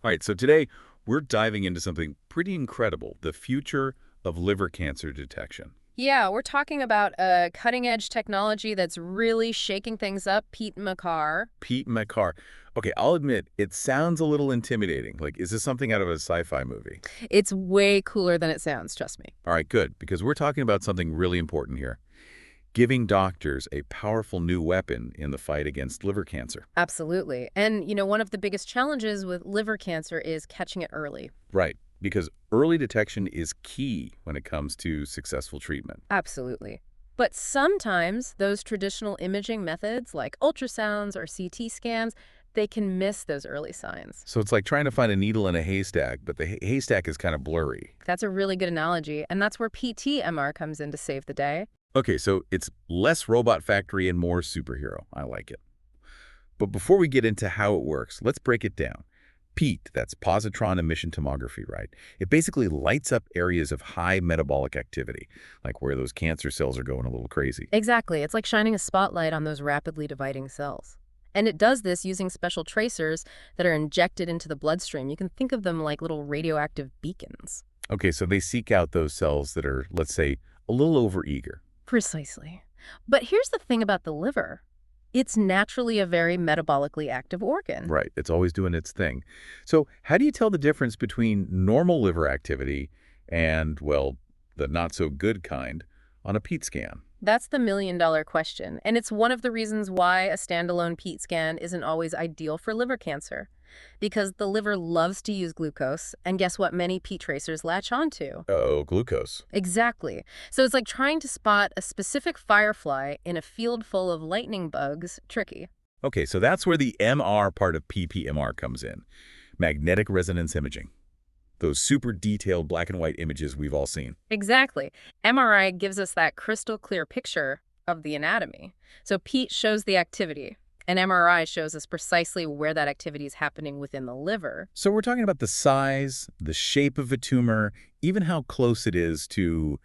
All right, so today we're diving into something pretty incredible, the future of liver cancer detection. Yeah, we're talking about a cutting-edge technology that's really shaking things up, PET-MR. PET-MR. Okay, I'll admit, it sounds a little intimidating. Like, is this something out of a sci-fi movie? It's way cooler than it sounds, trust me. All right, good, because we're talking about something really important here. Giving doctors a powerful new weapon in the fight against liver cancer. Absolutely. And, one of the biggest challenges with liver cancer is catching it early. Right, because early detection is key when it comes to successful treatment. Absolutely. But sometimes those traditional imaging methods like ultrasounds or CT scans, they can miss those early signs. So it's like trying to find a needle in a haystack, but the haystack is kind of blurry. That's a really good analogy, and that's where PT-MR comes in to save the day. Okay, so it's less robot factory and more superhero. I like it. But before we get into how it works, let's break it down. PET, that's positron emission tomography, right? It basically lights up areas of high metabolic activity, like where those cancer cells are going a little crazy. Exactly. It's like shining a spotlight on those rapidly dividing cells. And it does this using special tracers that are injected into the bloodstream. You can think of them like little radioactive beacons. Okay, so they seek out those cells that are, let's say, a little overeager. Precisely. But here's the thing about the liver. It's naturally a very metabolically active organ. Right, it's always doing its thing. So how do you tell the difference between normal liver activity and, well, the not-so-good kind on a PET scan? That's the million-dollar question, and it's one of the reasons why a standalone PET scan isn't always ideal for liver cancer. Because the liver loves to use glucose, and guess what many PET tracers latch onto? Oh, glucose. Exactly. So it's like trying to spot a specific firefly in a field full of lightning bugs. Tricky. Okay, so that's where the MR part of PPMR comes in. Magnetic resonance imaging. Those super detailed black and white images we've all seen. Exactly. MRI gives us that crystal clear picture of the anatomy. So PET shows the activity, and MRI shows us precisely where that activity is happening within the liver. So we're talking about the size, the shape of a tumor, even how close it is to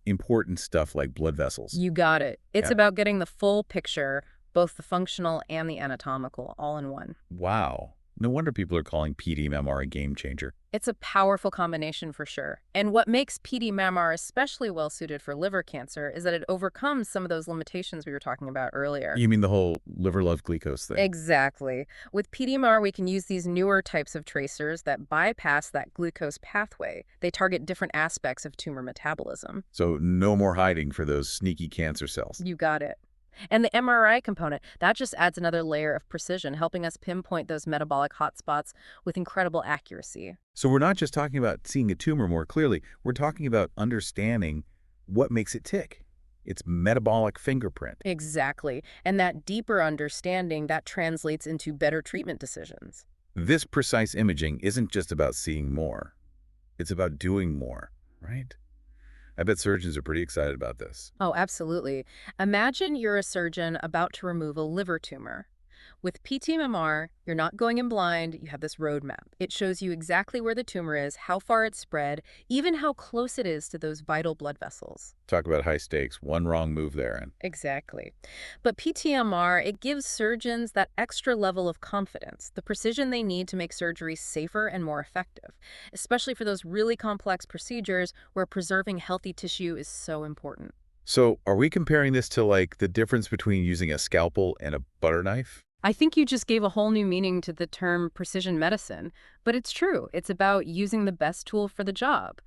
important stuff like blood vessels. You got it. It's Yeah. about getting the full picture, both the functional and the anatomical, all in one. Wow. No wonder people are calling PET-MR a game changer. It's a powerful combination for sure. And what makes PET-MR especially well-suited for liver cancer is that it overcomes some of those limitations we were talking about earlier. You mean the whole liver love glucose thing? Exactly. With PET-MR, we can use these newer types of tracers that bypass that glucose pathway. They target different aspects of tumor metabolism. So no more hiding for those sneaky cancer cells. You got it. And the MRI component, that just adds another layer of precision, helping us pinpoint those metabolic hotspots with incredible accuracy. So we're not just talking about seeing a tumor more clearly. We're talking about understanding what makes it tick. Its metabolic fingerprint. Exactly. And that deeper understanding, that translates into better treatment decisions. This precise imaging isn't just about seeing more. It's about doing more, right? I bet surgeons are pretty excited about this. Oh, absolutely. Imagine you're a surgeon about to remove a liver tumor. With PT-MR, you're not going in blind, you have this roadmap. It shows you exactly where the tumor is, how far it's spread, even how close it is to those vital blood vessels. Talk about high stakes. One wrong move there, and Exactly. But PT-MR, it gives surgeons that extra level of confidence, the precision they need to make surgery safer and more effective, especially for those really complex procedures where preserving healthy tissue is so important. so are we comparing this to like the difference between using a scalpel and a butter knife? I think you just gave a whole new meaning to the term precision medicine, but it's true. It's about using the best tool for the job.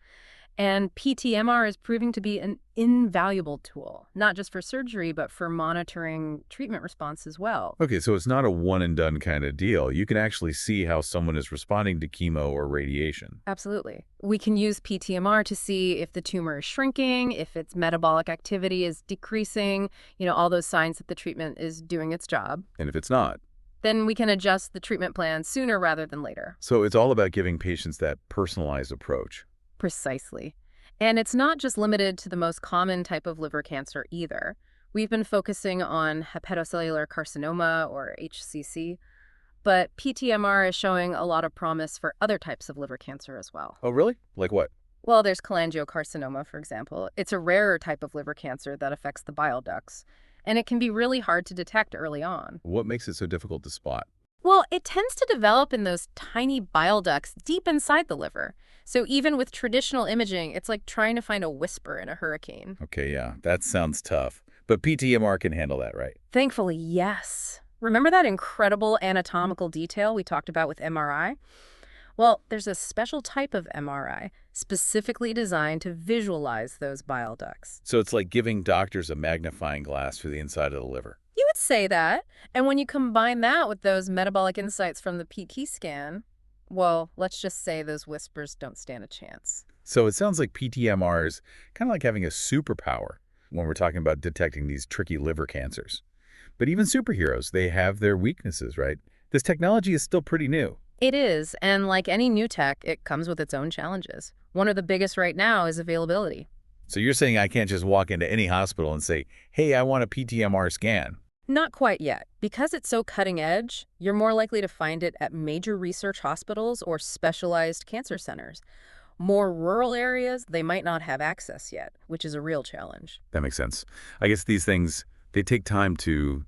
And PT-MR is proving to be an invaluable tool, not just for surgery, but for monitoring treatment response as well. Okay, so it's not a one and done kind of deal. You can actually see how someone is responding to chemo or radiation. Absolutely. We can use PT-MR to see if the tumor is shrinking, if its metabolic activity is decreasing, all those signs that the treatment is doing its job. And if it's not, Then we can adjust the treatment plan sooner rather than later. so it's all about giving patients that personalized approach. Precisely. And it's not just limited to the most common type of liver cancer either. We've been focusing on hepatocellular carcinoma, or HCC, but PT-MR is showing a lot of promise for other types of liver cancer as well. Oh, really? Like what? Well, there's cholangiocarcinoma, for example. It's a rarer type of liver cancer that affects the bile ducts, and it can be really hard to detect early on. What makes it so difficult to spot? Well, it tends to develop in those tiny bile ducts deep inside the liver. So even with traditional imaging, it's like trying to find a whisper in a hurricane. Okay, yeah, that sounds tough. But PTMR can handle that, right? Thankfully, yes. Remember that incredible anatomical detail we talked about with MRI? Well, there's a special type of MRI specifically designed to visualize those bile ducts. So it's like giving doctors a magnifying glass for the inside of the liver. You would say that. And when you combine that with those metabolic insights from the PET scan, well, let's just say those whispers don't stand a chance. So it sounds like PTMR is kind of like having a superpower when we're talking about detecting these tricky liver cancers. But even superheroes, they have their weaknesses, right? This technology is still pretty new. It is, and like any new tech, it comes with its own challenges. One of the biggest right now is availability. So you're saying I can't just walk into any hospital and say, hey, I want a PTMR scan. Not quite yet. Because it's so cutting edge, you're more likely to find it at major research hospitals or specialized cancer centers. More rural areas, they might not have access yet, which is a real challenge. That makes sense. I guess these things, they take time to,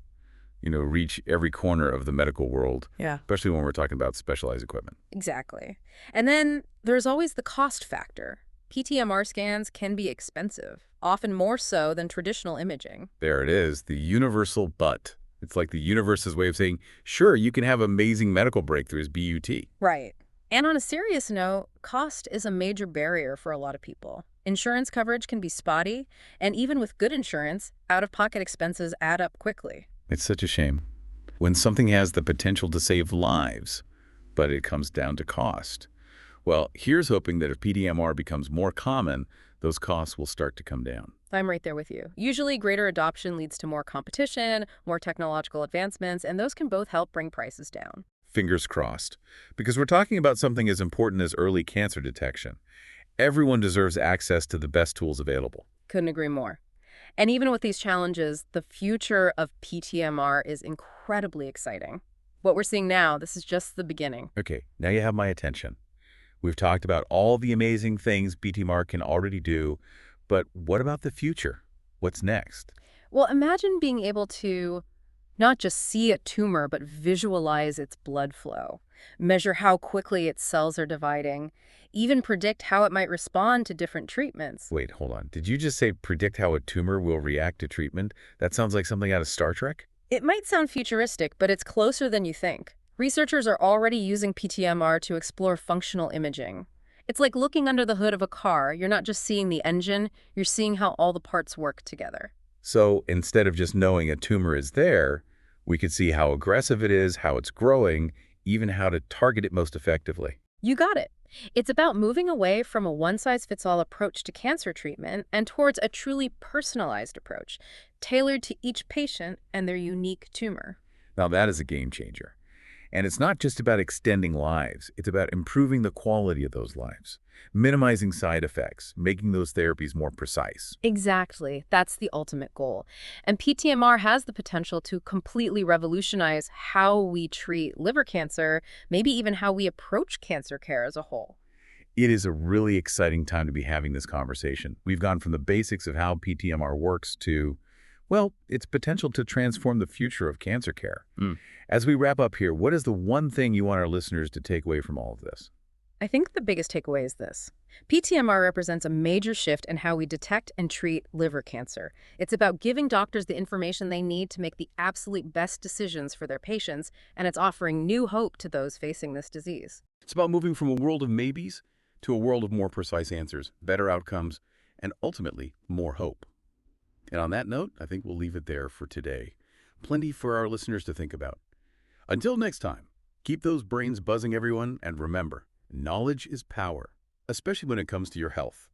reach every corner of the medical world, Yeah. especially when we're talking about specialized equipment. Exactly. And then there's always the cost factor. PTMR scans can be expensive, often more so than traditional imaging. There it is, the universal but. It's like the universe's way of saying, sure, you can have amazing medical breakthroughs, BUT. Right. And on a serious note, cost is a major barrier for a lot of people. Insurance coverage can be spotty, and even with good insurance, out-of-pocket expenses add up quickly. It's such a shame. When something has the potential to save lives, but it comes down to cost. Well, here's hoping that if PTMR becomes more common, those costs will start to come down. I'm right there with you. Usually, greater adoption leads to more competition, more technological advancements, and those can both help bring prices down. Fingers crossed. Because we're talking about something as important as early cancer detection. Everyone deserves access to the best tools available. Couldn't agree more. And even with these challenges, the future of PTMR is incredibly exciting. What we're seeing now, this is just the beginning. Okay, now you have my attention. We've talked about all the amazing things PTMR can already do, but what about the future? What's next? Well, imagine being able to not just see a tumor, but visualize its blood flow, measure how quickly its cells are dividing, even predict how it might respond to different treatments. Wait, hold on. Did you just say predict how a tumor will react to treatment? That sounds like something out of Star Trek. It might sound futuristic, but it's closer than you think. Researchers are already using PTMR to explore functional imaging. It's like looking under the hood of a car. You're not just seeing the engine, you're seeing how all the parts work together. So instead of just knowing a tumor is there, we could see how aggressive it is, how it's growing, even how to target it most effectively. You got it. It's about moving away from a one-size-fits-all approach to cancer treatment and towards a truly personalized approach, tailored to each patient and their unique tumor. Now that is a game changer. And it's not just about extending lives. It's about improving the quality of those lives, minimizing side effects, making those therapies more precise. Exactly. That's the ultimate goal. And PTMR has the potential to completely revolutionize how we treat liver cancer, maybe even how we approach cancer care as a whole. It is a really exciting time to be having this conversation. We've gone from the basics of how PTMR works to, well, its potential to transform the future of cancer care. As we wrap up here, what is the one thing you want our listeners to take away from all of this? I think the biggest takeaway is this. PTMR represents a major shift in how we detect and treat liver cancer. It's about giving doctors the information they need to make the absolute best decisions for their patients, and it's offering new hope to those facing this disease. It's about moving from a world of maybes to a world of more precise answers, better outcomes, and ultimately more hope. And on that note, I think we'll leave it there for today. Plenty for our listeners to think about. Until next time, keep those brains buzzing, everyone, and remember, knowledge is power, especially when it comes to your health.